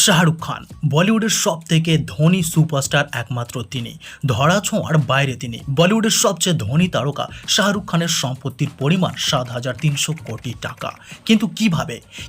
শাহরুখ খান বলিউডের সবথেকে ধনী সুপারস্টার একমাত্র তিনি। ধরাছোঁয়ার বাইরে তিনি। বলিউডের সবচেয়ে ধনী তারকা শাহরুখ খানের সম্পত্তির পরিমাণ ৭৩০০ কোটি টাকা। কিন্তু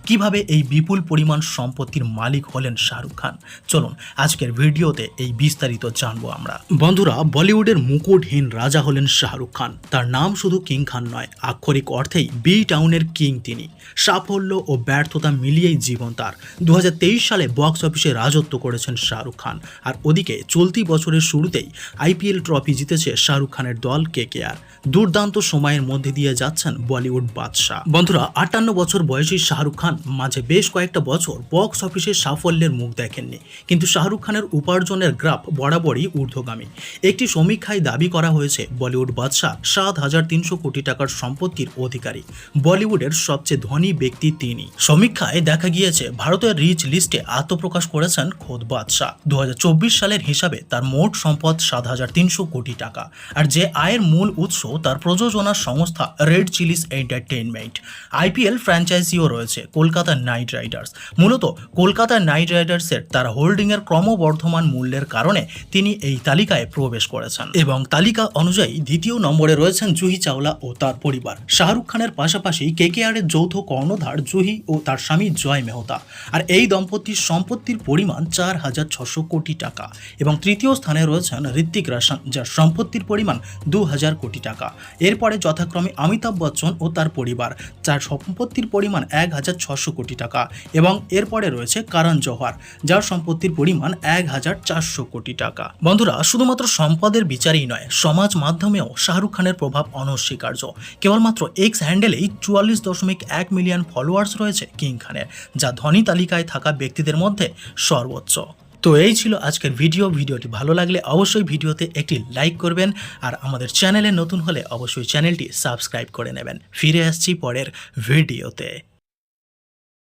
কিভাবে এই বিপুল পরিমাণ সম্পত্তির মালিক হলেন শাহরুখ খান? চলুন আজকের ভিডিওতে এই বিস্তারিত জানবো আমরা। বন্ধুরা, বলিউডের মুকুটহীন রাজা হলেন শাহরুখ খান। তার নাম শুধু কিং খান নয়, আক্ষরিক অর্থেই বি টাউনের কিং তিনি। সাফল্য ও ব্যর্থতা মিলিয়েই জীবন তার। 2023 সালে বক্স অফিসে রাজত্ব করেছেন শাহরুখ খান। আর ওদিকে চলতি বছরের শুরুতেই আইপিএল ট্রফি জিতেছে শাহরুখ খানের দল কেকেআর। দুর্দান্ত সময়ের মধ্যে দিয়ে যাচ্ছেন বলিউড বাদশাহ। বন্ধুরা, 58 বছর বয়সী শাহরুখ খান মাঝে বেশ কয়েকটা বছর বক্স অফিসে সাফল্যের মুখ দেখেননি, কিন্তু শাহরুখ খানের উপার্জনের গ্রাফ বরাবরই ঊর্ধ্বগামী। একটি সমীক্ষায় দাবি করা হয়েছে বলিউড বাদশাহ ৭৩০০ কোটি টাকার সম্পত্তির অধিকারী। বলিউডের সবচেয়ে ধনী ব্যক্তি তিনি। সমীক্ষায় দেখা গিয়েছে ভারতের রিচ লিস্টে আত্মপ্রকাশ করেছেন খোদ বাদশাহ। 2024 সালের হিসাবে তার মোট সম্পদ ৭৩০০ কোটি টাকা। আর যে আয়ের মূল উৎস তার প্রযোজনা সংস্থা রেড চিলিস এন্টারটেইনমেন্ট। আইপিএল ফ্র্যাঞ্চাইজিও রয়েছে কলকাতা নাইট রাইডার্স। মূলত কলকাতা নাইট রাইডার্সের তার হোল্ডিংয়ের ক্রমবর্ধমান মূল্যের কারণে তিনি এই তালিকায় প্রবেশ করেছেন। এবং তালিকা অনুযায়ী দ্বিতীয় নম্বরে রয়েছেন জুহি চাওলা ও তার পরিবার। শাহরুখ খানের পাশাপাশি কেকেআরের যৌথ কর্ণধার জুহি ও তার স্বামী জয় মেহতা। আর এই দম্পতির সম্পত্তির পরিমাণ ৪৬০০ কোটি টাকা। এবং তৃতীয় স্থানে রয়েছেন ঋত্বিক রোশন, যার সম্পত্তির পরিমাণ ২০০০ কোটি টাকা। এরপরে যথাক্রমে অমিতাভ বচ্চন ও তার পরিবার, যার সম্পত্তির পরিমাণ ১৬০০ কোটি টাকা। এবং এরপরে রয়েছে করণ জোহর, যার সম্পত্তির পরিমাণ ১৪০০ কোটি টাকা। বন্ধুরা, শুধুমাত্র সম্পদের বিচারেই নয়, সমাজ মাধ্যমেও শাহরুখ খানের প্রভাব অনস্বীকার্য। কেবলমাত্র এক্স হ্যান্ডেলেই ৪৪.১ মিলিয়ন ফলোয়ার্স রয়েছে কিং খানের, যা ধনী তালিকায় থাকা ব্যক্তিদের মধ্যে সর্বোচ্চ। তো এই ছিল আজকের ভিডিওটি ভালো লাগলে অবশ্যই ভিডিওতে একটি লাইক করবেন, আর আমাদের চ্যানেলে নতুন হলে অবশ্যই চ্যানেলটি সাবস্ক্রাইব করে নেবেন। ফিরে আসছি পরের ভিডিওতে।